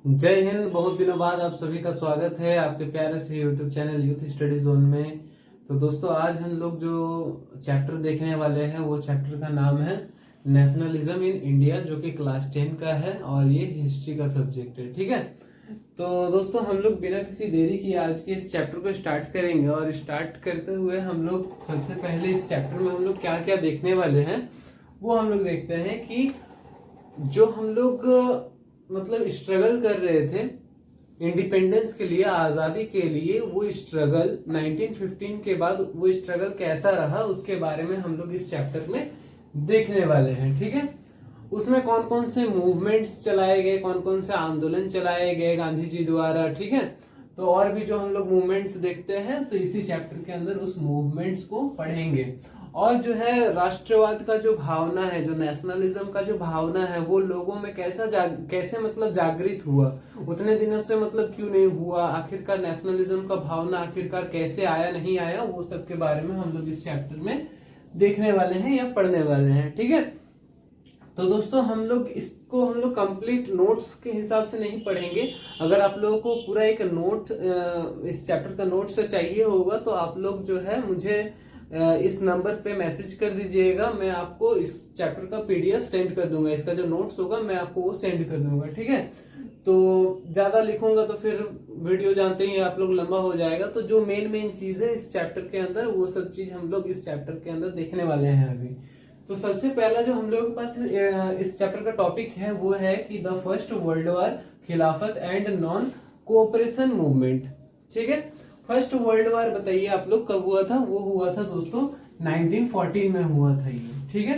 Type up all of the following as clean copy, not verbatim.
जय हिंद। बहुत दिनों बाद आप सभी का स्वागत है आपके प्यारे से YouTube channel youth study zone में। तो दोस्तों, आज हम लोग जो चैप्टर देखने वाले हैं वो चैप्टर का नाम है नेशनलिज्म इन इंडिया, जो कि क्लास 10 का है और ये हिस्ट्री का सब्जेक्ट है। ठीक है, तो दोस्तों हम लोग बिना किसी देरी किए आज के इस चैप्टर को स्टार्ट करेंगे। और स्टार्ट करते हुए हम लोग सबसे पहले इस चैप्टर में हम लोग क्या क्या देखने वाले हैं वो हम लोग देखते हैं कि जो हम लोग मतलब स्ट्रगल कर रहे थे इंडिपेंडेंस के लिए, आज़ादी के लिए, वो स्ट्रगल 1915 के बाद वो स्ट्रगल कैसा रहा उसके बारे में हम लोग इस चैप्टर में देखने वाले हैं। ठीक है, उसमें कौन कौन से मूवमेंट्स चलाए गए, कौन कौन से आंदोलन चलाए गए गांधी जी द्वारा। ठीक है, तो और भी जो हम लोग मूवमेंट्स देखते हैं तो इसी चैप्टर के अंदर उस मूवमेंट्स को पढ़ेंगे। और जो है राष्ट्रवाद का जो भावना है, जो नेशनलिज्म का जो भावना है, वो लोगों में कैसे मतलब जागृत हुआ, उतने दिनों से मतलब क्यों नहीं हुआ, आखिरकार नेशनलिज्म का भावना आखिरकार कैसे आया नहीं आया, वो सब के बारे में हम लोग इस चैप्टर में देखने वाले हैं या पढ़ने वाले हैं। ठीक है, तो दोस्तों हम लोग कंप्लीट नोट्स के हिसाब से नहीं पढ़ेंगे। अगर आप लोगों को पूरा एक नोट इस चैप्टर का नोट से चाहिए होगा तो आप लोग जो है मुझे इस नंबर पे मैसेज कर दीजिएगा। मैं आपको इस चैप्टर का पीडीएफ सेंड कर दूंगा, इसका जो नोट्स होगा मैं आपको वो सेंड कर दूंगा। ठीक है, तो ज्यादा लिखूंगा तो फिर वीडियो जानते ही आप लोग लंबा हो जाएगा। तो जो मेन चीज है इस चैप्टर के अंदर वो सब चीज हम लोग इस चैप्टर के अंदर देखने वाले हैं अभी। तो सबसे पहला जो हम लोग के पास इस चैप्टर का टॉपिक है वो है कि द फर्स्ट वर्ल्ड वॉर, खिलाफत एंड नॉन कोऑपरेशन मूवमेंट। ठीक है, फर्स्ट वर्ल्ड वॉर बताइए आप लोग कब हुआ था? वो हुआ था दोस्तों 1914 में हुआ था ये। ठीक है,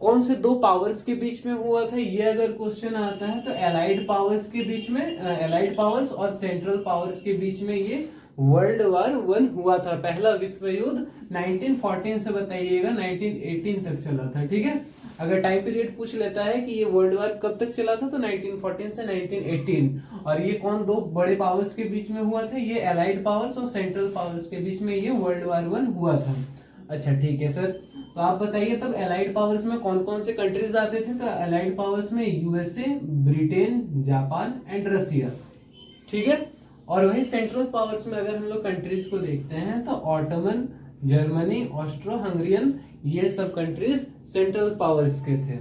कौन से दो पावर्स के बीच में हुआ था ये अगर क्वेश्चन आता है तो एलाइड पावर्स के बीच में, एलाइड पावर्स और सेंट्रल पावर्स के बीच में ये वर्ल्ड वॉर 1 हुआ था। पहला विश्व युद्ध 1914 से बताइएगा 1918 तक चला था। ठीक है, अगर टाइम पीरियड पूछ लेता है कि ये वर्ल्ड वॉर कब तक चला था तो 1914 से 1918। और ये कौन दो बड़े पावर्स के बीच में हुआ था? ये एलाइड पावर्स और सेंट्रल पावर्स के बीच में ये वर्ल्ड वॉर 1 हुआ था। अच्छा ठीक है सर, तो आप बताइए तब एलाइड पावर्स में कौन कौन से कंट्रीज आते थे? तो एलाइड पावर्स में USA, Britain, Japan and Russia. ठीक है, और वही सेंट्रल पावर्स में अगर हम लोग कंट्रीज को देखते हैं तो ऑटोमन, जर्मनी, ऑस्ट्रो हंगरियन, ये सब कंट्रीज सेंट्रल पावर्स के थे।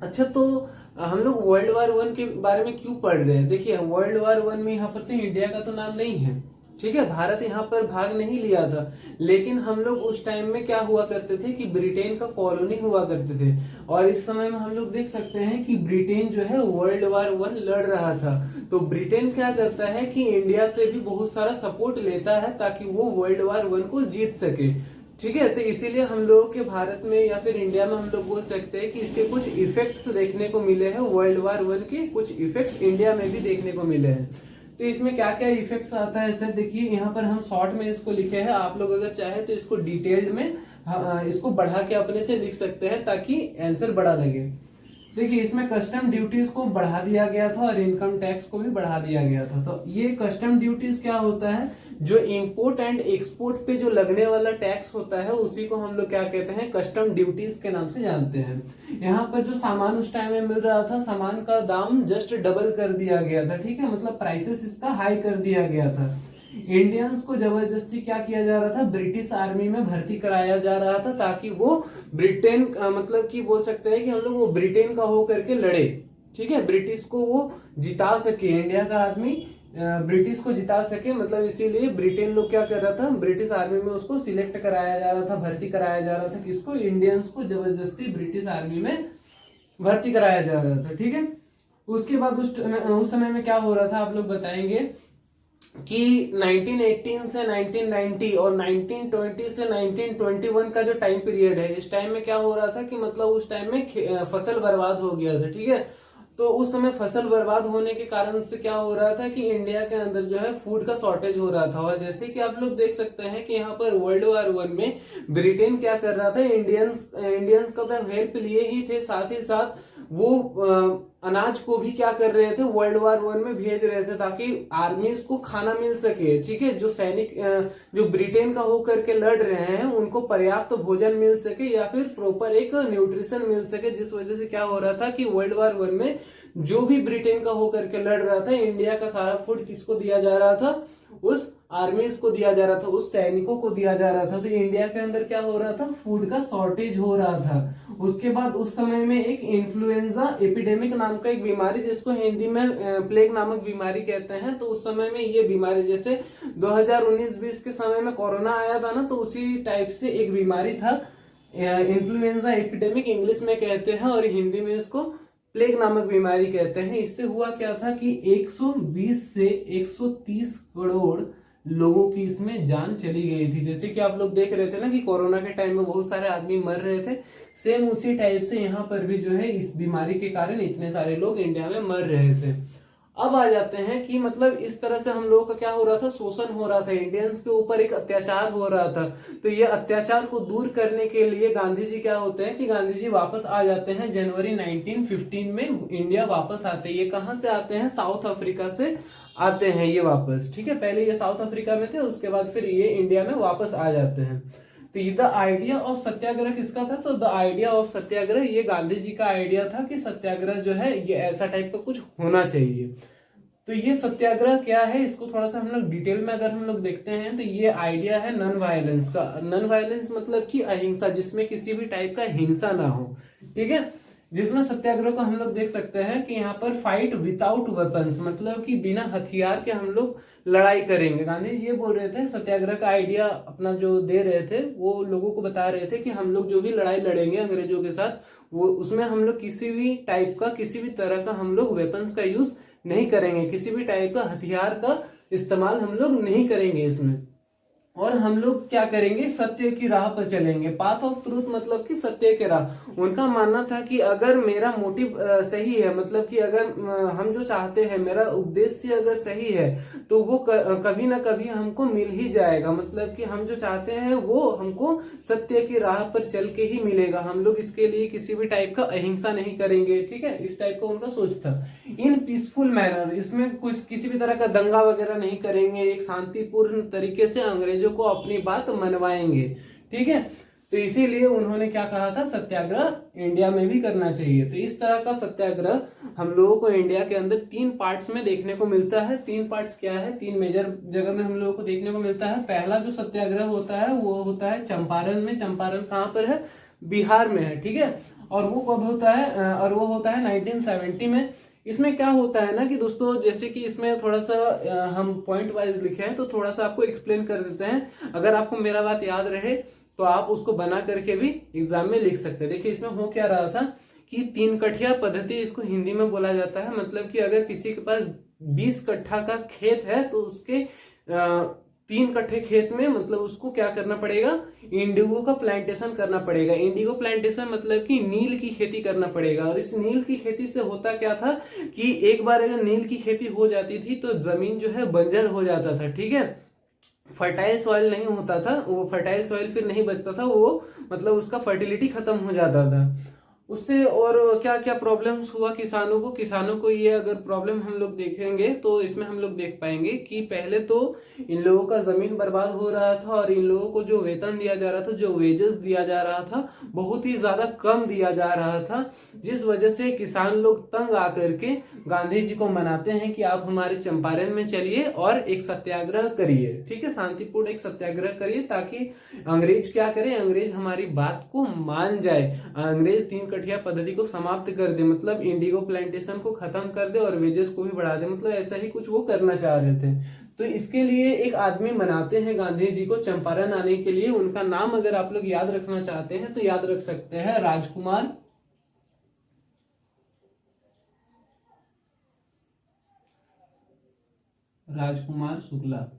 अच्छा, तो हम लोग वर्ल्ड वॉर 1 के बारे में क्यों पढ़ रहे हैं? देखिए वर्ल्ड वॉर 1 में यहाँ पर तो इंडिया का तो नाम नहीं है। ठीक है, भारत यहाँ पर भाग नहीं लिया था, लेकिन हम लोग उस टाइम में क्या हुआ करते थे कि ब्रिटेन का कॉलोनी हुआ करते थे। और इस समय में हम लोग देख सकते हैं कि ब्रिटेन जो है वर्ल्ड वॉर 1 लड़ रहा था। तो ब्रिटेन क्या करता है कि इंडिया से भी बहुत सारा सपोर्ट लेता है ताकि वो वर्ल्ड वॉर 1 को जीत सके। ठीक है, तो इसीलिए हम लोगों के भारत में या फिर इंडिया में हम लोग बोल सकते हैं कि इसके कुछ इफेक्ट्स देखने को मिले हैं, वर्ल्ड वॉर 1 के कुछ इफेक्ट्स इंडिया में भी देखने को मिले हैं। तो इसमें क्या क्या इफेक्ट्स आता है सर? देखिए यहाँ पर हम शॉर्ट में इसको लिखे हैं, आप लोग अगर चाहे तो इसको डिटेल्ड में इसको बढ़ा के अपने से लिख सकते हैं ताकि आंसर बड़ा लगे। देखिए इसमें कस्टम ड्यूटीज को बढ़ा दिया गया था और इनकम टैक्स को भी बढ़ा दिया गया था। तो ये कस्टम ड्यूटीज क्या होता है? जो इंपोर्ट एंड एक्सपोर्ट पे जो लगने वाला टैक्स होता है उसी को हम लोग क्या कहते हैं? कस्टम ड्यूटीज के नाम से जानते हैं। यहाँ पर जो सामान उस टाइम में मिल रहा था, सामान का दाम जस्ट डबल कर दिया गया था। ठीक है, मतलब प्राइसेस इसका हाई कर दिया गया था। इंडियंस को जबरदस्ती क्या किया जा रहा था? ब्रिटिश आर्मी में भर्ती कराया जा रहा था ताकि वो ब्रिटेन मतलब कि बोल सकते हैं कि हम लोग वो ब्रिटेन का हो करके लड़े। ठीक है, ब्रिटिश को वो जिता सके, इंडिया का आदमी ब्रिटिश को जिता सके, मतलब इसीलिए ब्रिटेन लोग क्या कर रहा था? ब्रिटिश आर्मी में उसको सिलेक्ट कराया जा रहा था, भर्ती कराया जा रहा था। किसको? इंडियंस को जबरदस्ती ब्रिटिश आर्मी में भर्ती कराया जा रहा था। ठीक है, उसके बाद उस समय में क्या हो रहा था आप लोग बताएंगे कि 1918 से 1990 और 1920 से 1921 का जो टाइम पीरियड है, इस टाइम में क्या हो रहा था कि मतलब उस टाइम में फसल बर्बाद हो गया था। ठीक है, तो उस समय फसल बर्बाद होने के कारण से क्या हो रहा था कि इंडिया के अंदर जो है फूड का शॉर्टेज हो रहा था। और जैसे कि आप लोग देख सकते हैं कि यहाँ पर वर्ल्ड वॉर 1 में ब्रिटेन क्या कर रहा था? इंडियंस का तो हेल्प लिए ही थे, साथ ही साथ वो अनाज को भी क्या कर रहे थे? वर्ल्ड वॉर 1 में भेज रहे थे ताकि आर्मीज को खाना मिल सके। ठीक है, जो सैनिक जो ब्रिटेन का होकर के लड़ रहे हैं उनको पर्याप्त भोजन मिल सके या फिर प्रॉपर एक न्यूट्रिशन मिल सके, जिस वजह से क्या हो रहा था कि वर्ल्ड वॉर 1 में जो भी ब्रिटेन का होकर के लड़ रहा था, इंडिया का सारा फूड किसको दिया जा रहा था? उस आर्मीज को दिया जा रहा था, उस सैनिकों को दिया जा रहा था। तो इंडिया के अंदर क्या हो रहा था? फूड का शॉर्टेज हो रहा था। उसके बाद उस समय में एक इन्फ्लुएंजा एपिडेमिक नाम का एक बीमारी, जिसको हिंदी में प्लेग नामक बीमारी कहते हैं, तो उस समय में ये बीमारी, जैसे 2019-20 के समय में कोरोना आया था ना, तो उसी टाइप से एक बीमारी था, इन्फ्लुएंजा एपिडेमिक इंग्लिश में कहते हैं और हिंदी में इसको प्लेग नामक बीमारी कहते हैं। इससे हुआ क्या था कि 120 से 130 करोड़ लोगों की इसमें जान चली गई थी। जैसे कि आप लोग देख रहे थे ना कि कोरोना के टाइम में बहुत सारे आदमी मर रहे थे, सेम उसी टाइप से यहाँ पर भी जो है इस बीमारी के कारण इतने सारे लोग इंडिया में मर रहे थे। अब आ जाते हैं कि मतलब इस तरह से हम लोगों का क्या हो रहा था? शोषण हो रहा था, इंडियंस के ऊपर एक अत्याचार हो रहा था। तो ये अत्याचार को दूर करने के लिए गांधी जी क्या होते हैं कि गांधी जी वापस आ जाते हैं जनवरी 1915 में इंडिया वापस आते हैं। ये कहाँ से आते हैं? साउथ अफ्रीका से आते हैं ये वापस, ठीक है। पहले ये साउथ अफ्रीका में थे, उसके बाद फिर ये इंडिया में वापस आ जाते हैं। तो ये द आइडिया ऑफ सत्याग्रह किसका था? तो द आइडिया ऑफ सत्याग्रह ये गांधी जी का आइडिया था कि सत्याग्रह जो है ये ऐसा टाइप का कुछ होना चाहिए। तो ये सत्याग्रह क्या है, इसको थोड़ा सा हम लोग डिटेल में अगर हम लोग देखते हैं तो ये आइडिया है नॉन वायलेंस का। नॉन वायलेंस मतलब कि अहिंसा, जिसमें किसी भी टाइप का हिंसा ना हो, ठीक है। जिसमें सत्याग्रह को हम लोग देख सकते हैं कि यहाँ पर फाइट विदाउट वेपन्स, मतलब कि बिना हथियार के हम लोग लड़ाई करेंगे। गांधी जी ये बोल रहे थे, सत्याग्रह का आइडिया अपना जो दे रहे थे, वो लोगों को बता रहे थे कि हम लोग जो भी लड़ाई लड़ेंगे अंग्रेजों के साथ, वो उसमें हम लोग किसी भी टाइप का, किसी भी तरह का हम लोग वेपन्स का यूज नहीं करेंगे, किसी भी टाइप का हथियार का इस्तेमाल हम लोग नहीं करेंगे इसमें। और हम लोग क्या करेंगे? सत्य की राह पर चलेंगे। पाथ ऑफ ट्रूथ मतलब कि सत्य की राह। उनका मानना था कि अगर मेरा मोटिव सही है, मतलब कि अगर हम जो चाहते हैं, मेरा उद्देश्य अगर सही है, तो वो कभी ना कभी हमको मिल ही जाएगा। मतलब कि हम जो चाहते हैं वो हमको सत्य की राह पर चल के ही मिलेगा। हम लोग इसके लिए किसी भी टाइप का अहिंसा नहीं करेंगे, ठीक है। इस टाइप का उनका सोच था। इन पीसफुल मैनर, इसमें कुछ किसी भी तरह का दंगा वगैरह नहीं करेंगे, एक शांतिपूर्ण तरीके से अंग्रेजों को अपनी बात मनवाएंगे, ठीक है। तो इसीलिए उन्होंने क्या कहा था? सत्याग्रह इंडिया में भी करना चाहिए। तो इस तरह का सत्याग्रह हम लोगों को इंडिया के अंदर 3 पार्ट्स में देखने को मिलता है। 3 पार्ट्स क्या है? 3 मेजर जगह में हम लोगों को देखने को मिलता है। पहला जो सत्याग्रह होता है वो होता है चंपारण में। चंपारण कहाँ पर है? बिहार में है, ठीक है। और वो कब होता है? और वो होता है 1970 में। इसमें क्या होता है ना कि दोस्तों, जैसे कि इसमें थोड़ा सा हम पॉइंट वाइज लिखे हैं, तो थोड़ा सा आपको एक्सप्लेन कर देते हैं। अगर आपको मेरा बात याद रहे तो आप उसको बना करके भी एग्जाम में लिख सकते हैं। देखिए इसमें हो क्या रहा था कि 3 कठिया पद्धति इसको हिंदी में बोला जाता है। मतलब कि अगर किसी के पास 20 कट्ठा का खेत है तो उसके 3 कट्ठे खेत में मतलब उसको क्या करना पड़ेगा? इंडिगो का प्लांटेशन करना पड़ेगा। इंडिगो प्लांटेशन मतलब कि नील की खेती करना पड़ेगा। और इस नील की खेती से होता क्या था कि एक बार अगर नील की खेती हो जाती थी तो जमीन जो है बंजर हो जाता था, ठीक है। फर्टाइल सॉइल नहीं होता था, वो फर्टाइल सॉइल फिर नहीं बचता था, वो मतलब उसका फर्टिलिटी खत्म हो जाता था उससे। और क्या क्या प्रॉब्लम्स हुआ किसानों को ये अगर प्रॉब्लम हम लोग देखेंगे तो इसमें हम लोग देख पाएंगे कि पहले तो इन लोगों का जमीन बर्बाद हो रहा था और इन लोगों को जो वेतन दिया जा रहा था, जो वेजेस दिया जा रहा था, बहुत ही ज्यादा कम दिया जा रहा था। जिस वजह से किसान लोग तंग आकर के गांधी जी को मनाते हैं कि आप हमारे चंपारण में चलिए और एक सत्याग्रह करिए, ठीक है, शांतिपूर्ण एक सत्याग्रह करिए, ताकि अंग्रेज क्या करे? अंग्रेज हमारी बात को मान जाए, अंग्रेज 3 कठिया पद्धति को समाप्त कर दे, मतलब इंडिगो प्लांटेशन को खत्म कर दे और वेजेस को भी बढ़ा दे। मतलब ऐसा ही कुछ वो करना चाह रहे थे। तो इसके लिए एक आदमी मनाते हैं गांधी जी को चंपारण आने के लिए। उनका नाम अगर आप लोग याद रखना चाहते हैं तो याद रख सकते हैं, राजकुमार शुक्ला।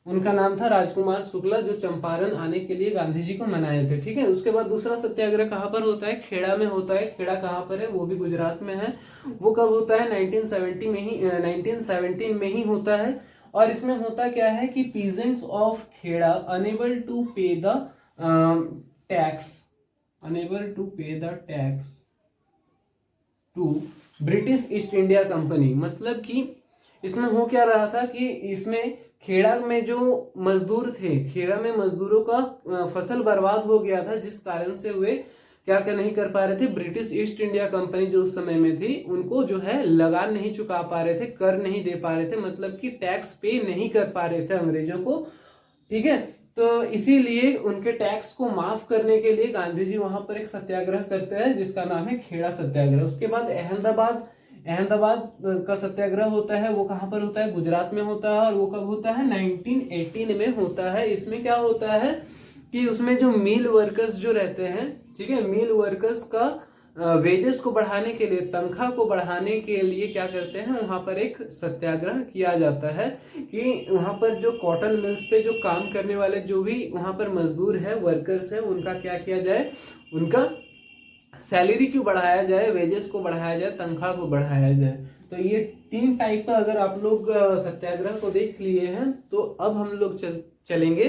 उनका नाम था राजकुमार शुक्ला, जो चंपारण आने के लिए गांधी जी को मनाए थे, ठीक है। उसके बाद दूसरा सत्याग्रह कहाँ पर होता है? खेड़ा में होता है। खेड़ा कहाँ पर है? वो भी गुजरात में है। वो कब होता है? 1917 में ही होता है। और इसमें होता क्या है कि peasants of Kheda unable to pay the tax to British East India Company. मतलब कि इसमें हो क्या रहा था कि इसमें खेड़ा में जो मजदूर थे, खेड़ा में मजदूरों का फसल बर्बाद हो गया था, जिस कारण से वे क्या क्या नहीं कर पा रहे थे, ब्रिटिश ईस्ट इंडिया कंपनी जो उस समय में थी उनको जो है लगान नहीं चुका पा रहे थे, कर नहीं दे पा रहे थे, मतलब कि टैक्स पे नहीं कर पा रहे थे अंग्रेजों को। ठीक है, तो इसीलिए उनके टैक्स को माफ करने के लिए गांधी जी वहां पर एक सत्याग्रह करते हैं जिसका नाम है खेड़ा सत्याग्रह। उसके बाद अहमदाबाद का सत्याग्रह होता है, वो कहां पर होता है, गुजरात में होता है, और वो कब होता है, 1918 में होता है। इसमें क्या होता है कि उसमें जो मिल वर्कर्स जो रहते हैं, ठीक है, मिल वर्कर्स का वेजेस को बढ़ाने के लिए, तनख्वाह को बढ़ाने के लिए क्या करते हैं, वहां पर एक सत्याग्रह किया जाता है कि वहां पर जो कॉटन मिल्स पे जो काम करने वाले जो भी वहां पर मजदूर है, वर्कर्स है, उनका क्या किया जाए, उनका सैलरी क्यों बढ़ाया जाए, वेजेस को बढ़ाया जाए, तनख्वाह को बढ़ाया जाए। तो ये 3 टाइप का अगर आप लोग सत्याग्रह को देख लिए हैं, तो अब हम लोग चलेंगे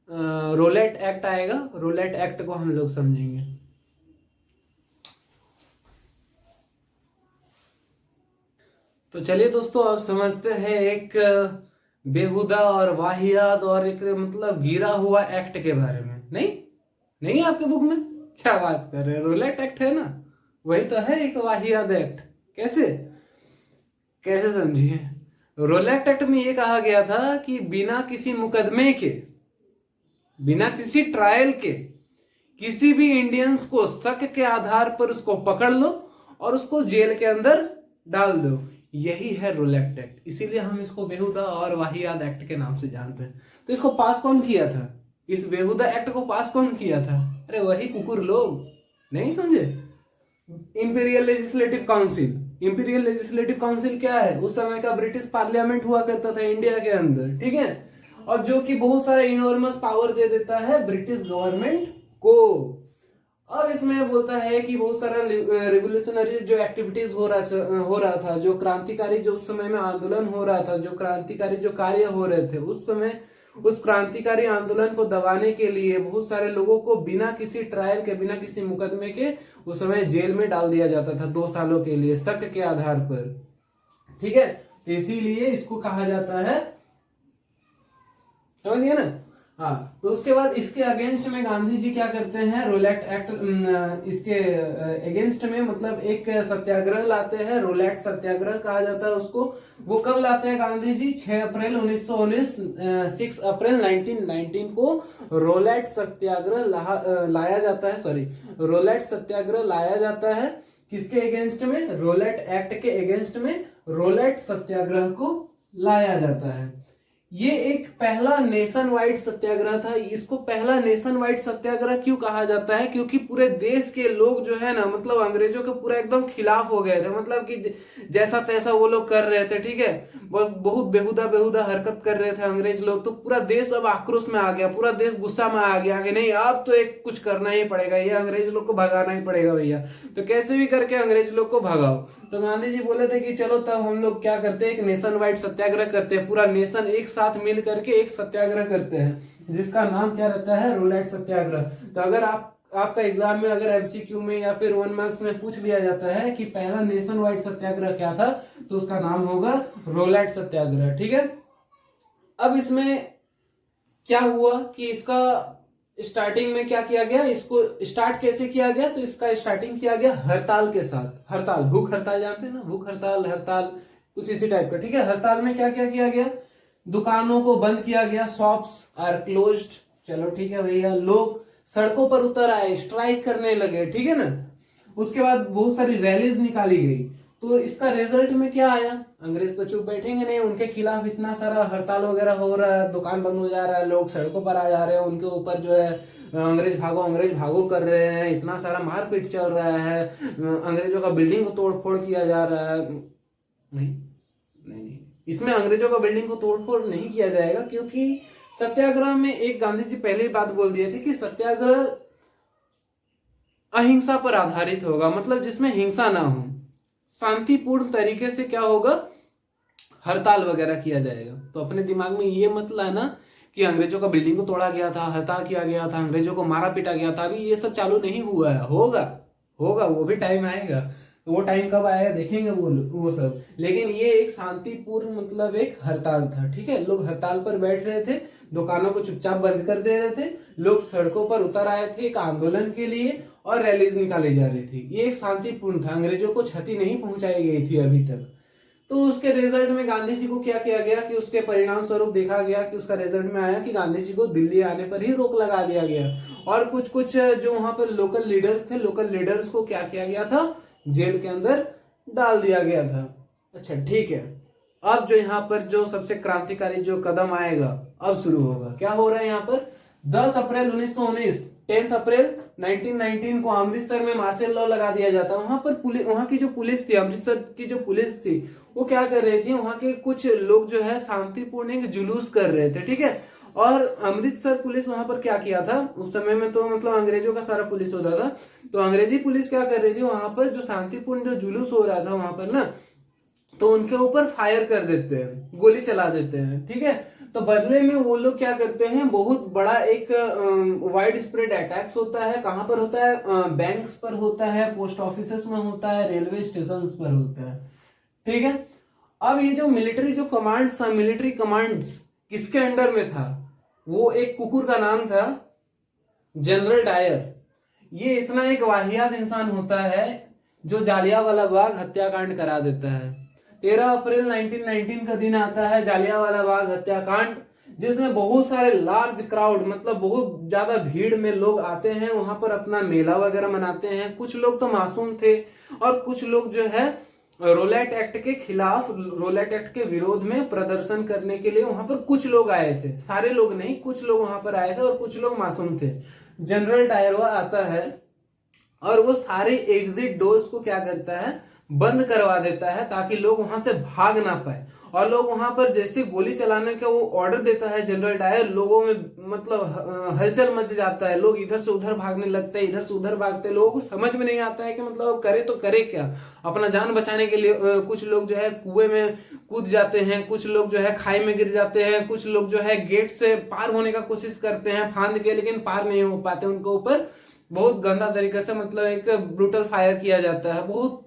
रोलेट एक्ट आएगा, रोलेट एक्ट को हम लोग समझेंगे। तो चलिए दोस्तों, अब समझते हैं एक बेहुदा और वाहियात और एक मतलब गिरा हुआ एक्ट के बारे में। नहीं है आपके बुक में? क्या बात कर रहे हैं, रोलेट एक्ट है ना, वही तो है एक वाहियात एक्ट। कैसे समझिए, रोलेट एक्ट में ये कहा गया था कि बिना किसी मुकदमे के, बिना किसी ट्रायल के, किसी भी इंडियंस को शक के आधार पर उसको पकड़ लो और उसको जेल के अंदर डाल दो। यही है रोलेट एक्ट, इसीलिए हम इसको बेहुदा और वाहियात एक्ट के नाम से जानते हैं। तो इसको पास कौन किया था, इस बेहुदा एक्ट को पास कौन किया था? अरे वही कुकुर लोग, नहीं समझे? Imperial legislative council. Imperial legislative council क्या है? उस समय का ब्रिटिश पार्लियामेंट हुआ करता था इंडिया के अंदर, ठीक है, और जो कि बहुत सारा इनॉर्मस पावर दे देता है ब्रिटिश गवर्नमेंट को। अब इसमें बोलता है कि बहुत सारा रिवोल्यूशनरी जो एक्टिविटीज हो रहा था, जो क्रांतिकारी, जो उस समय में आंदोलन हो रहा था, जो क्रांतिकारी जो कार्य हो रहे थे उस समय, उस क्रांतिकारी आंदोलन को दबाने के लिए बहुत सारे लोगों को बिना किसी ट्रायल के, बिना किसी मुकदमे के उस समय जेल में डाल दिया जाता था 2 सालों के लिए, शक के आधार पर। ठीक है, तो इसीलिए इसको कहा जाता है, समझ गए ना? हाँ, तो उसके बाद इसके अगेंस्ट में गांधी जी क्या करते हैं, रोलेट एक्ट, इसके अगेंस्ट में मतलब एक सत्याग्रह लाते हैं, रोलेट सत्याग्रह कहा जाता है उसको। वो कब लाते हैं गांधी जी? 6 अप्रैल 1919, 6 अप्रैल 1919 को रोलेट सत्याग्रह लाया जाता है, सॉरी, रोलेट सत्याग्रह लाया जाता है। किसके अगेंस्ट में? रोलेट एक्ट के अगेंस्ट में रोलेट सत्याग्रह को लाया जाता है। ये एक पहला नेशन वाइड सत्याग्रह था। इसको पहला नेशन वाइड सत्याग्रह क्यों कहा जाता है? क्योंकि पूरे देश के लोग जो है ना, मतलब अंग्रेजों के पूरा एकदम खिलाफ हो गए थे, मतलब कि जैसा तैसा वो लोग कर रहे थे, ठीक है, बहुत बेहुदा हरकत कर रहे थे अंग्रेज लोग। तो पूरा देश अब आक्रोश में आ गया, पूरा देश गुस्सा में आ गया कि नहीं, अब तो एक कुछ करना ही पड़ेगा, ये अंग्रेज लोग को भगाना ही पड़ेगा भैया, तो कैसे भी करके अंग्रेज लोग को भगाओ। तो गांधी जी बोले थे कि चलो तब हम लोग क्या करते हैं, एक नेशन वाइड सत्याग्रह करते हैं, पूरा नेशन एक साथ मिल करके एक सत्याग्रह करते हैं जिसका नाम क्या रहता है? रोलेट सत्याग्रह। तो अगर आपका एग्जाम में अगर एमसीक्यू में या फिर 1 मार्क्स में पूछ लिया जाता है कि पहला नेशन वाइड सत्याग्रह क्या था, तो उसका नाम होगा रोलेट सत्याग्रह। ठीक है, अब इसमें क्या हुआ कि इसका स्टार्टिंग में क्या किया गया, इसको स्टार्ट कैसे किया गया? तो इसका स्टार्टिंग किया गया हड़ताल के साथ। हड़ताल, भूख हड़ताल जानते हैं ना, भूख हड़ताल, हड़ताल कुछ इसी टाइप का। ठीक है, हड़ताल में क्या क्या किया गया? दुकानों को बंद किया गया, शॉप्स आर क्लोज्ड। चलो ठीक है भैया, लोग सड़कों पर उतर आए, स्ट्राइक करने लगे, ठीक है ना। उसके बाद बहुत सारी रैलीज निकाली गई। तो इसका रिजल्ट में क्या आया? अंग्रेज तो चुप बैठेंगे नहीं, उनके खिलाफ इतना सारा हड़ताल वगैरह हो रहा है, दुकान बंद हो जा रहा है, लोग सड़कों पर आ जा रहे हैं, उनके ऊपर जो है अंग्रेज भागो कर रहे हैं, इतना सारा मारपीट चल रहा है, अंग्रेजों का बिल्डिंग को तोड़ फोड़ किया जा रहा है। नहीं, इसमें अंग्रेजों का बिल्डिंग को तोड़फोड़ नहीं किया जाएगा, क्योंकि सत्याग्रह में एक गांधी जी पहले ही बात बोल दिए थे कि सत्याग्रह अहिंसा पर आधारित होगा, मतलब जिसमें हिंसा ना हो, शांतिपूर्ण तरीके से क्या होगा, हड़ताल वगैरह किया जाएगा। तो अपने दिमाग में ये मत लाना कि अंग्रेजों का बिल्डिंग को तोड़ा गया था, हड़ताल किया गया था, अंग्रेजों को मारा पीटा गया था। अभी ये सब चालू नहीं हुआ है, होगा वो भी टाइम आएगा। तो वो टाइम कब आएगा देखेंगे वो सब। लेकिन ये एक शांतिपूर्ण मतलब एक हड़ताल था, ठीक है, लोग हड़ताल पर बैठ रहे थे। दुकानों को चुपचाप बंद कर दे रहे थे, लोग सड़कों पर उतर आए थे एक आंदोलन के लिए और रैलीज निकाली जा रही थी। ये एक शांतिपूर्ण था, अंग्रेजों को क्षति नहीं पहुंचाई गई थी अभी तक। तो उसके रिजल्ट में गांधी जी को क्या किया गया कि उसके परिणाम स्वरूप देखा गया कि उसका रिजल्ट में आया कि गांधी जी को दिल्ली आने पर ही रोक लगा दिया गया और कुछ कुछ जो वहां पर लोकल लीडर्स थे, लोकल लीडर्स को क्या किया गया था, जेल के अंदर डाल दिया गया था। अच्छा ठीक है, अब जो यहाँ पर जो सबसे क्रांतिकारी जो कदम आएगा अब शुरू होगा। क्या हो रहा है यहाँ पर, 10 अप्रैल 1919, 10 अप्रैल 1919 को अमृतसर में मार्शल लॉ लगा दिया जाता है। वहां पर पुलिस, वहां की जो पुलिस थी, अमृतसर की जो पुलिस थी, वो क्या कर रही थी, वहां के कुछ लोग जो है शांतिपूर्ण एक जुलूस कर रहे थे, ठीक है। और अमृतसर पुलिस वहां पर क्या किया था, उस समय में तो मतलब अंग्रेजों का सारा पुलिस होता था, तो अंग्रेजी पुलिस क्या कर रही थी, वहां पर जो शांतिपूर्ण जो जुलूस हो रहा था वहां पर ना, तो उनके ऊपर फायर कर देते हैं, गोली चला देते हैं, ठीक है। तो बदले में वो लोग क्या करते हैं, बहुत बड़ा एक वाइड स्प्रेड अटैक्स होता है। कहां पर होता है, बैंक्स पर होता है, पोस्ट ऑफिसेस में होता है, रेलवे स्टेशन पर होता है, ठीक है। अब ये जो मिलिट्री जो कमांड्स था, मिलिट्री कमांड्स किसके अंडर में था, वो एक कुकुर का नाम था जनरल डायर। ये इतना एक वाहियात इंसान होता है जो जालियांवाला बाग हत्याकांड करा देता है। 13 अप्रैल 1919 का दिन आता है, जालियांवाला बाग हत्याकांड, जिसमें बहुत सारे लार्ज क्राउड, मतलब बहुत ज्यादा भीड़ में लोग आते हैं, वहां पर अपना मेला वगैरह मनाते हैं। कुछ लोग तो मासूम थे और कुछ लोग जो है रोलेट एक्ट के खिलाफ, रोलेट एक्ट के विरोध में प्रदर्शन करने के लिए वहां पर कुछ लोग आए थे, सारे लोग नहीं, कुछ लोग वहां पर आए थे और कुछ लोग मासूम थे। जनरल डायर आता है और वो सारे एग्जिट डोर्स को क्या करता है, बंद करवा देता है ताकि लोग वहां से भाग ना पाए। और लोग वहां पर जैसे गोली चलाने का वो ऑर्डर देता है जनरल डायर, लोगों में मतलब हलचल मच जाता है, लोग इधर से उधर भागने लगते हैं, इधर से उधर भागते हैं। लोगों को समझ में नहीं आता है कि मतलब करे तो करे क्या, अपना जान बचाने के लिए कुछ लोग जो है कुएं में कूद जाते हैं, कुछ लोग जो है खाई में गिर जाते हैं, कुछ लोग जो है गेट से पार होने का कोशिश करते हैं फांद के, लेकिन पार नहीं हो पाते, उनके ऊपर बहुत गंदा तरीके से मतलब एक ब्रूटल फायर किया जाता है। बहुत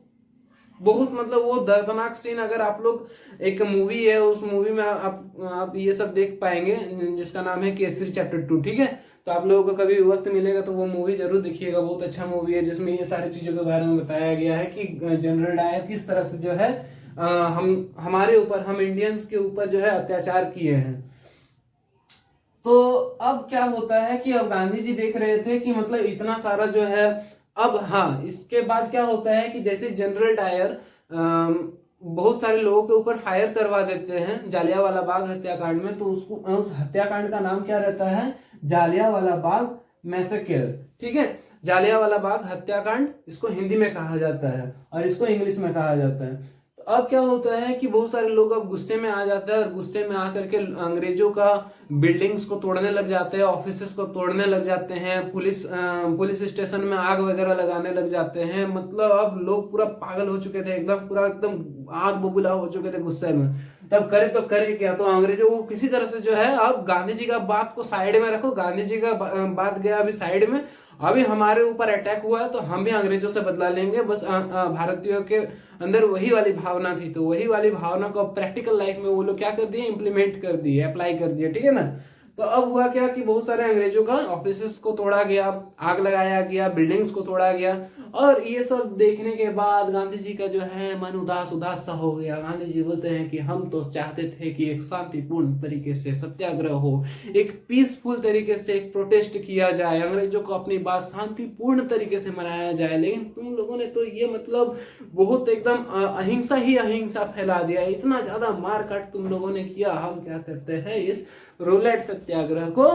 बहुत मतलब वो दर्दनाक सीन, अगर आप लोग, एक मूवी है उस मूवी में आप ये सब देख पाएंगे जिसका नाम है केसरी चैप्टर 2, ठीक है। तो आप लोगों को कभी वक्त मिलेगा तो वो मूवी जरूर देखिएगा, बहुत अच्छा मूवी है जिसमें ये सारी चीजों के बारे में बताया गया है कि जनरल डायर किस तरह से जो है हमारे ऊपर, हम इंडियंस के ऊपर जो है अत्याचार किए हैं। तो अब क्या होता है कि अब गांधी जी देख रहे थे कि मतलब इतना सारा जो है, अब हाँ इसके बाद क्या होता है कि जैसे जनरल डायर बहुत सारे लोगों के ऊपर फायर करवा देते हैं जालियांवाला बाग हत्याकांड में, तो उसको, उस हत्याकांड का नाम क्या रहता है, जालियांवाला बाग मैसेकर, ठीक है। जालियांवाला बाग हत्याकांड इसको हिंदी में कहा जाता है और इसको इंग्लिश में कहा जाता है। तो अब क्या होता है कि बहुत सारे लोग अब गुस्से में आ जाते हैं और गुस्से में आकर के अंग्रेजों का बिल्डिंग्स को तोड़ने लग जाते हैं, ऑफिसेस को तोड़ने लग जाते हैं, पुलिस स्टेशन में आग वगैरह लगाने लग जाते हैं। मतलब अब लोग पूरा पागल हो चुके थे, एकदम पूरा एकदम आग बबूला हो चुके थे गुस्से में। तब करे तो करे क्या, तो अंग्रेजों को किसी तरह से जो है, अब गांधी जी का बात को साइड में रखो, गांधी जी का बात गया अभी साइड में, अभी हमारे ऊपर अटैक हुआ है तो हम भी अंग्रेजों से बदला लेंगे। बस भारतीयों के अंदर वही वाली भावना थी, तो वही वाली भावना को प्रैक्टिकल लाइफ में वो लोग क्या कर दिए, इंप्लीमेंट कर दिए, अप्लाई कर दिए, ठीक है ना। तो अब हुआ क्या कि बहुत सारे अंग्रेजों का ऑफिसेस को तोड़ा गया, आग लगाया गया, बिल्डिंग्स को तोड़ा गया, और ये सब देखने के बाद गांधी जी का जो है मन उदास उदास सा हो गया। गांधी जी बोलते हैं कि हम तो चाहते थे कि एक शांतिपूर्ण तरीके से सत्याग्रह हो, एक पीसफुल तरीके से एक प्रोटेस्ट किया जाए, अंग्रेजों को अपनी बात शांतिपूर्ण तरीके से मनाया जाए, लेकिन तुम लोगों ने तो ये मतलब बहुत एकदम अहिंसा ही अहिंसा फैला दिया, इतना ज्यादा मार काट तुम लोगों ने किया। हम क्या करते हैं, इस रोलेट सत्याग्रह को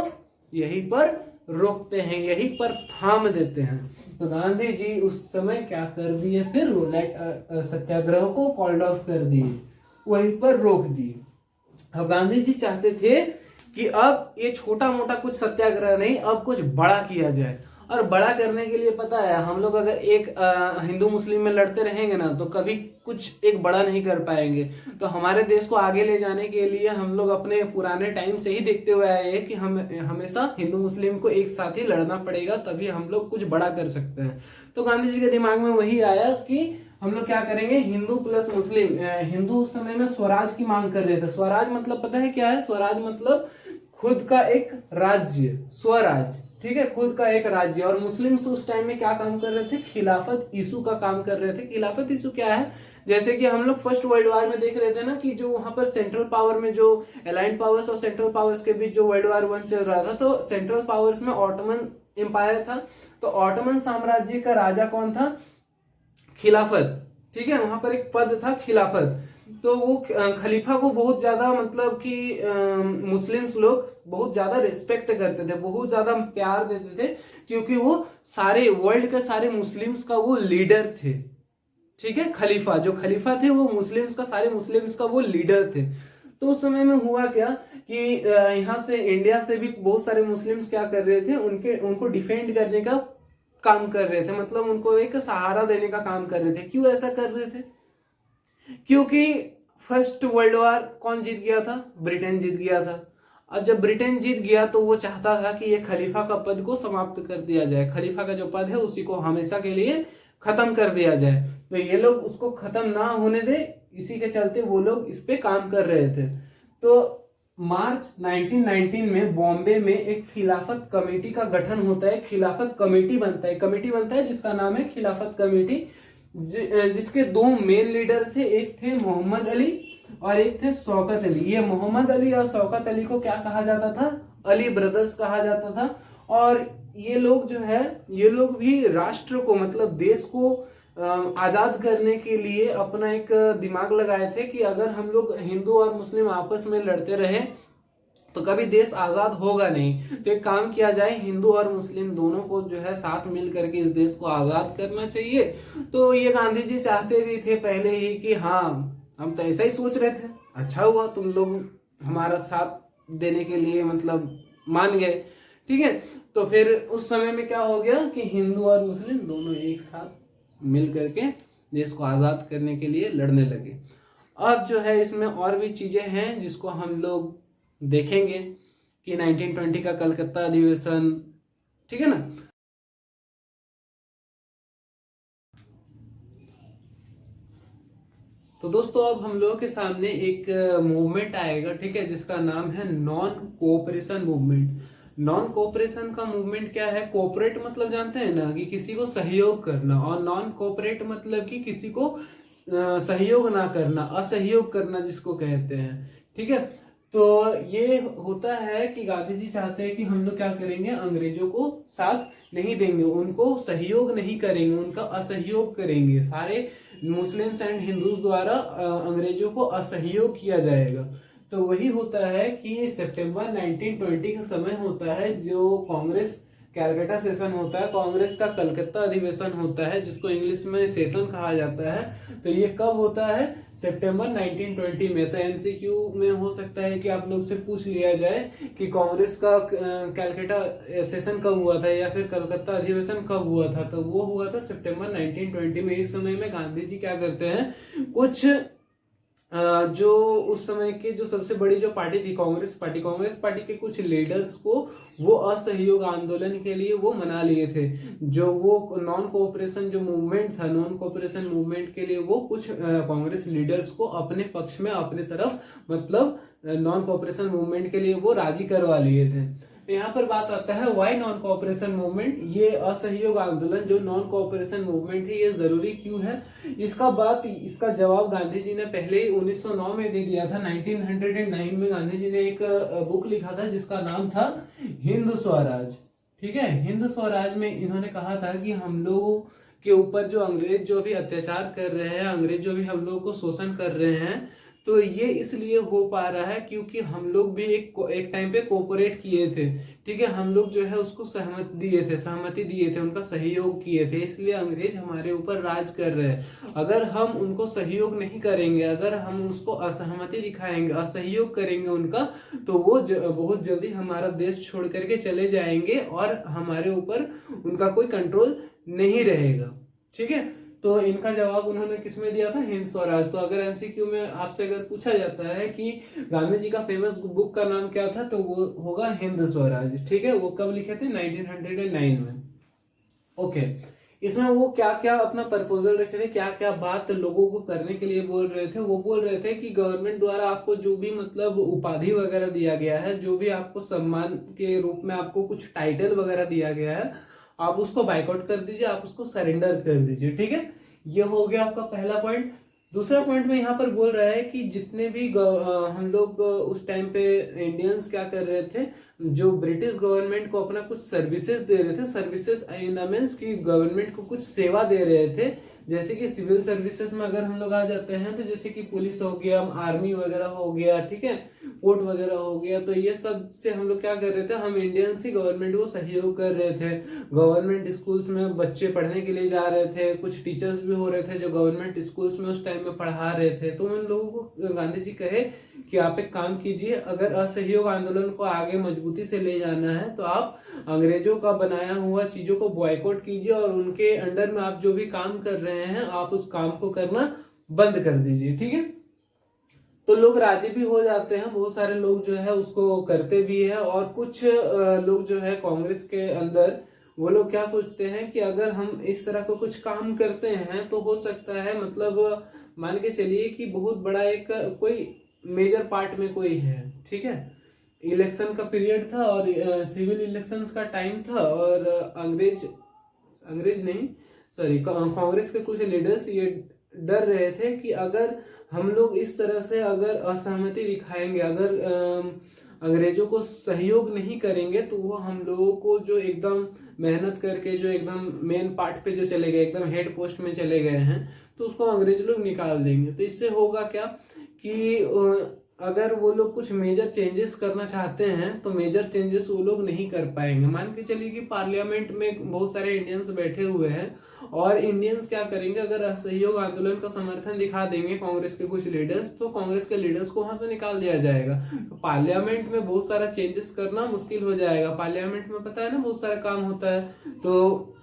यहीं पर रोकते हैं, यहीं पर थाम देते हैं। तो गांधी जी उस समय क्या कर दिए, फिर रोलेट सत्याग्रह को कॉल्ड ऑफ कर दिए, वहीं पर रोक दिए। अब गांधी जी चाहते थे कि अब ये छोटा मोटा कुछ सत्याग्रह नहीं, अब कुछ बड़ा किया जाए। और बड़ा करने के लिए पता है, हम लोग अगर एक हिंदू मुस्लिम में लड़ते रहेंगे ना तो कभी कुछ एक बड़ा नहीं कर पाएंगे। तो हमारे देश को आगे ले जाने के लिए हम लोग अपने पुराने टाइम से ही देखते हुए आए हैं कि हम हमेशा हिंदू मुस्लिम को एक साथ ही लड़ना पड़ेगा, तभी हम लोग कुछ बड़ा कर सकते हैं। तो गांधी जी के दिमाग में वही आया कि हम लोग क्या करेंगे, हिंदू प्लस मुस्लिम। हिंदू उस समय में स्वराज की मांग कर रहे थे। स्वराज मतलब पता है क्या है, स्वराज मतलब खुद का एक राज्य, स्वराज्य, ठीक है, खुद का एक राज्य। और मुस्लिम्स उस टाइम में क्या काम कर रहे थे, खिलाफत इशू का काम कर रहे थे। खिलाफत इशू क्या है, जैसे कि हम लोग फर्स्ट वर्ल्ड वॉर में देख रहे थे ना कि जो वहां पर सेंट्रल पावर में जो अलाइंड पावर्स और सेंट्रल पावर्स के बीच जो वर्ल्ड वॉर 1 चल रहा था, तो सेंट्रल पावर्स में ऑटोमन एम्पायर था। तो ऑटोमन साम्राज्य का राजा कौन था, खिलाफत, ठीक है, वहां पर एक पद था खिलाफत। तो वो खलीफा को बहुत ज्यादा मतलब कि मुस्लिम्स लोग बहुत ज्यादा रिस्पेक्ट करते थे, बहुत ज्यादा प्यार देते थे, क्योंकि वो सारे वर्ल्ड के सारे मुस्लिम्स का वो लीडर थे, ठीक है। खलीफा, जो खलीफा थे वो मुस्लिम्स का, सारे मुस्लिम्स का वो लीडर थे। तो उस समय में हुआ क्या कि यहाँ से इंडिया से भी बहुत सारे मुस्लिम्स क्या कर रहे थे, उनको डिफेंड करने का काम कर रहे थे, मतलब उनको एक सहारा देने का काम कर रहे थे। क्यों ऐसा कर रहे थे, क्योंकि फर्स्ट वर्ल्ड वॉर कौन जीत गया था, ब्रिटेन जीत गया था। और जब ब्रिटेन जीत गया तो वो चाहता था कि ये खलीफा का पद को समाप्त कर दिया जाए, खलीफा का जो पद है उसी को हमेशा के लिए खत्म कर दिया जाए। तो ये लोग उसको खत्म ना होने दे, इसी के चलते वो लोग इस पे काम कर रहे थे। तो मार्च 1919 में बॉम्बे में एक खिलाफत कमेटी का गठन होता है, खिलाफत कमेटी बनता है जिसका नाम है खिलाफत कमेटी, जिसके दो मेन लीडर थे, एक थे मोहम्मद अली और एक थे शौकत अली। ये मोहम्मद अली और शौकत अली को क्या कहा जाता था, अली ब्रदर्स कहा जाता था। और ये लोग जो है, ये लोग भी राष्ट्र को, मतलब देश को आजाद करने के लिए अपना एक दिमाग लगाए थे कि अगर हम लोग हिंदू और मुस्लिम आपस में लड़ते रहे तो कभी देश आजाद होगा नहीं। तो एक काम किया जाए, हिंदू और मुस्लिम दोनों को जो है साथ मिल करके इस देश को आजाद करना चाहिए। तो ये गांधी जी चाहते भी थे पहले ही कि हाँ, हम तो ऐसा ही सोच रहे थे, अच्छा हुआ तुम लोग हमारा साथ देने के लिए मतलब मान गए, ठीक है। तो फिर उस समय में क्या हो गया कि हिंदू और मुस्लिम दोनों एक साथ मिल करके देश को आजाद करने के लिए लड़ने लगे। अब जो है इसमें और भी चीजें हैं जिसको हम लोग देखेंगे कि 1920 का कलकत्ता अधिवेशन, ठीक है ना। तो दोस्तों अब हम लोगों के सामने एक मूवमेंट आएगा, ठीक है, जिसका नाम है non cooperation movement. Non cooperation का मूवमेंट क्या है, कोऑपरेट मतलब जानते हैं ना कि किसी को सहयोग करना, और नॉन कोऑपरेट मतलब कि किसी को सहयोग ना करना, असहयोग करना जिसको कहते हैं, ठीक है। तो ये होता है कि गांधी जी चाहते हैं कि हम लोग क्या करेंगे, अंग्रेजों को साथ नहीं देंगे, उनको सहयोग नहीं करेंगे, उनका असहयोग करेंगे। सारे मुस्लिम्स एंड हिंदूज द्वारा अंग्रेजों को असहयोग किया जाएगा। तो वही होता है कि सितंबर 1920 का समय होता है, जो कांग्रेस कैलकाटा सेशन होता है, कांग्रेस का कलकत्ता अधिवेशन होता है, जिसको इंग्लिश में सेशन कहा जाता है। तो ये कब होता है, सितंबर 1920 में। तो एमसीक्यू में हो सकता है कि आप लोग से पूछ लिया जाए कि कांग्रेस का कैलकाटा सेशन कब हुआ था या फिर कलकत्ता अधिवेशन कब हुआ था। तो वो हुआ था सितंबर 1920 में। इस समय में गांधी जी क्या करते हैं, कुछ जो उस समय के जो सबसे बड़ी जो पार्टी थी कांग्रेस पार्टी के कुछ लीडर्स को वो असहयोग आंदोलन के लिए वो मना लिए थे। जो वो नॉन कोऑपरेशन जो मूवमेंट था, नॉन कोऑपरेशन मूवमेंट के लिए वो कुछ कांग्रेस लीडर्स को अपने पक्ष में, अपने तरफ, मतलब नॉन कोऑपरेशन मूवमेंट के लिए वो राजी करवा लिए थे। तो यहाँ पर बात आता है व्हाई नॉन कोऑपरेशन मूवमेंट, ये असहयोग आंदोलन जो नॉन कोऑपरेशन मूवमेंट है ये जरूरी क्यों है। इसका जवाब गांधी जी ने पहले ही 1909 में दे दिया था। 1909 में गांधी जी ने एक बुक लिखा था जिसका नाम था हिंद स्वराज, ठीक है। हिंद स्वराज में इन्होंने कहा था कि हम लोगों के ऊपर जो अंग्रेज जो भी अत्याचार कर रहे हैं, अंग्रेज जो भी हम लोगों को शोषण कर रहे हैं, तो ये इसलिए हो पा रहा है क्योंकि हम लोग भी एक टाइम पे कोऑपरेट किए थे, ठीक है। हम लोग जो है उसको सहमति दिए थे, उनका सहयोग किए थे, इसलिए अंग्रेज हमारे ऊपर राज कर रहे हैं। अगर हम उनको सहयोग नहीं करेंगे, अगर हम उसको असहमति दिखाएंगे, असहयोग करेंगे उनका, तो वो बहुत जल्दी हमारा देश छोड़ करके चले जाएंगे और हमारे ऊपर उनका कोई कंट्रोल नहीं रहेगा, ठीक है। तो इनका जवाब उन्होंने किसमें दिया था, हिंद स्वराज। तो अगर एमसीक्यू में आपसे अगर पूछा जाता है कि गांधी जी का फेमस बुक का नाम क्या था, तो वो होगा हिंद स्वराज, ठीक है। वो कब लिखे थे, 1909 में, ओके। इसमें वो क्या क्या अपना प्रपोजल रखे थे, क्या क्या बात लोगों को करने के लिए बोल रहे थे। वो बोल रहे थे कि गवर्नमेंट द्वारा आपको जो भी मतलब उपाधि वगैरह दिया गया है, जो भी आपको सम्मान के रूप में आपको कुछ टाइटल वगैरह दिया गया है, आप उसको बाइकआउट कर दीजिए, आप उसको सरेंडर कर दीजिए। ठीक है, ये हो गया आपका पहला पॉइंट। दूसरा पॉइंट में यहाँ पर बोल रहा है कि जितने भी हम लोग उस टाइम पे इंडियंस क्या कर रहे थे, जो ब्रिटिश गवर्नमेंट को अपना कुछ सर्विसेज दे रहे थे, सर्विसेज इन द मीन्स की गवर्नमेंट को कुछ सेवा दे रहे थे, जैसे कि सिविल सर्विसेज में अगर हम लोग आ जाते हैं तो जैसे कि पुलिस हो गया, आर्मी वगैरह हो गया, ठीक है, कोर्ट वगैरह हो गया, तो ये सब से हम लोग क्या कर रहे थे, हम इंडियंस ही गवर्नमेंट को सहयोग कर रहे थे। गवर्नमेंट स्कूल्स में बच्चे पढ़ने के लिए जा रहे थे, कुछ टीचर्स भी हो रहे थे जो गवर्नमेंट स्कूल्स में उस टाइम में पढ़ा रहे थे। तो उन लोगों को गांधी जी कहे कि आप एक काम कीजिए, अगर असहयोग आंदोलन को आगे मजबूती से ले जाना है तो आप अंग्रेजों का बनाया हुआ चीजों को बॉयकॉट कीजिए और उनके अंडर में आप जो भी काम कर रहे हैं आप उस काम को करना बंद कर दीजिए। ठीक है, तो लोग राजी भी हो जाते हैं, बहुत सारे लोग जो है उसको करते भी है। और कुछ लोग जो है कांग्रेस के अंदर, वो लोग क्या सोचते हैं कि अगर हम इस तरह का कुछ काम करते हैं तो हो सकता है, मतलब मान के चलिए कि बहुत बड़ा एक कोई मेजर पार्ट में कोई है। ठीक है, इलेक्शन का पीरियड था और सिविल इलेक्शंस का टाइम था, और अंग्रेज नहीं, सॉरी, कांग्रेस के कुछ लीडर्स ये डर रहे थे कि अगर हम लोग इस तरह से अगर असहमति दिखाएंगे, अगर अंग्रेजों को सहयोग नहीं करेंगे, तो वो हम लोगों को जो एकदम मेहनत करके जो एकदम मेन पार्ट पे जो चले गए, एकदम हेड पोस्ट में चले गए हैं, तो उसको अंग्रेज लोग निकाल देंगे। तो इससे होगा क्या कि अगर वो लोग कुछ मेजर चेंजेस करना चाहते हैं तो मेजर चेंजेस वो लोग नहीं कर पाएंगे। मान के चलिए कि पार्लियामेंट में बहुत सारे इंडियंस बैठे हुए हैं, और इंडियंस क्या करेंगे, अगर असहयोग आंदोलन का समर्थन दिखा देंगे कांग्रेस के कुछ लीडर्स, तो कांग्रेस के लीडर्स को वहां से निकाल दिया जाएगा। तो पार्लियामेंट में बहुत सारा चेंजेस करना मुश्किल हो जाएगा। पार्लियामेंट में पता है ना, बहुत सारा काम होता है, तो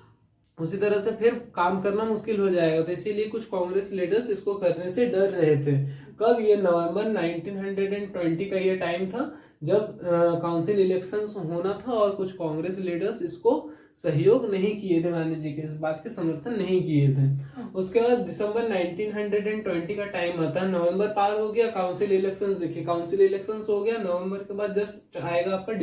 उसी तरह से फिर काम करना मुश्किल हो जाएगा। तो इसीलिए कुछ कांग्रेस लीडर्स इसको करने से डर रहे थे। कब? ये नवंबर 1920 का ये टाइम था जब काउंसिल इलेक्शंस होना था, और कुछ कांग्रेस लीडर्स इसको सहयोग नहीं किए थे, गांधी जी के इस बात के समर्थन नहीं किए थे। उसके बाद दिसंबर 1920 का टाइम आता है, नवंबर पार हो गया, काउंसिल इलेक्शंस, देखिए काउंसिल इलेक्शंस हो गया, नवंबर के बाद जस्ट आएगा आपका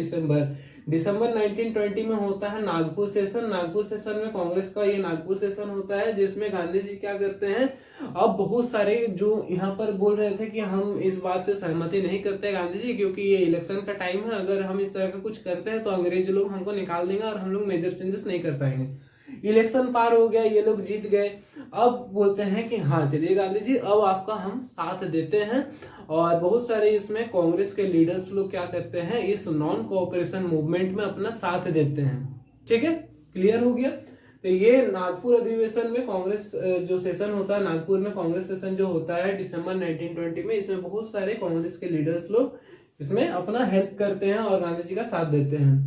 दिसंबर 1920 में होता है नागपुर सेशन। नागपुर सेशन में कांग्रेस का ये नागपुर सेशन होता है, जिसमें गांधी जी क्या करते हैं, अब बहुत सारे जो यहाँ पर बोल रहे थे कि हम इस बात से सहमति नहीं करते गांधी जी, क्योंकि ये इलेक्शन का टाइम है, अगर हम इस तरह का कुछ करते हैं तो अंग्रेज लोग हमको निकाल देंगे और हम लोग मेजर चेंजेस नहीं कर पाएंगे। इलेक्शन पार हो गया, ये लोग जीत गए। अब बोलते हैं कि हाँ चलिए गांधी जी, अब आपका हम साथ देते हैं। और बहुत सारे इसमें कांग्रेस के लीडर्स लोग क्या करते हैं, इस नॉन कोऑपरेशन मूवमेंट में अपना साथ देते हैं। ठीक है, क्लियर हो गया। तो ये नागपुर अधिवेशन में कांग्रेस जो सेशन होता है, नागपुर में कांग्रेस सेशन जो होता है दिसंबर 1920 में, इसमें बहुत सारे कांग्रेस के लीडर्स लोग इसमें अपना हेल्प करते हैं और गांधी जी का साथ देते हैं।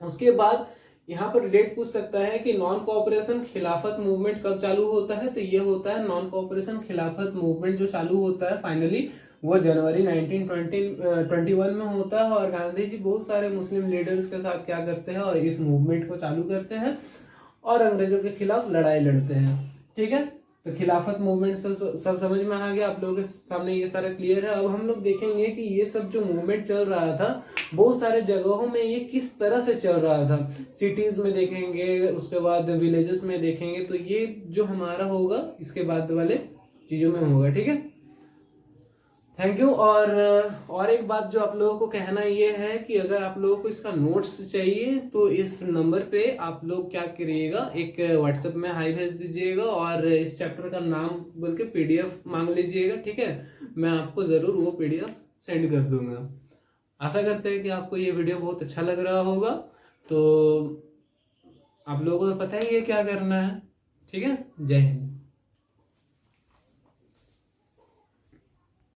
उसके बाद यहाँ पर डेट पूछ सकता है कि नॉन कोऑपरेशन खिलाफत मूवमेंट कब चालू होता है, तो ये होता है नॉन कोऑपरेशन खिलाफत मूवमेंट जो चालू होता है फाइनली, वो जनवरी 1921 में होता है। और गांधी जी बहुत सारे मुस्लिम लीडर्स के साथ क्या करते हैं, और इस मूवमेंट को चालू करते हैं और अंग्रेजों के खिलाफ लड़ाई लड़ते हैं। ठीक है, तो खिलाफत मूवमेंट सब समझ में आ गया, आप लोगों के सामने ये सारा क्लियर है। अब हम लोग देखेंगे कि ये सब जो मूवमेंट चल रहा था बहुत सारे जगहों में, ये किस तरह से चल रहा था। सिटीज में देखेंगे, उसके बाद विलेजेस में देखेंगे, तो ये जो हमारा होगा इसके बाद वाले चीजों में होगा। ठीक है, थैंक यू। और एक बात जो आप लोगों को कहना ये है कि अगर आप लोगों को इसका नोट्स चाहिए तो इस नंबर पे आप लोग क्या करिएगा, एक व्हाट्सएप में हाई भेज दीजिएगा और इस चैप्टर का नाम बोल के पीडीएफ मांग लीजिएगा। ठीक है, मैं आपको जरूर वो पीडीएफ सेंड कर दूंगा। आशा करते हैं कि आपको ये वीडियो बहुत अच्छा लग रहा होगा। तो आप लोगों को पता ही है क्या करना है। ठीक है, जय हिंद।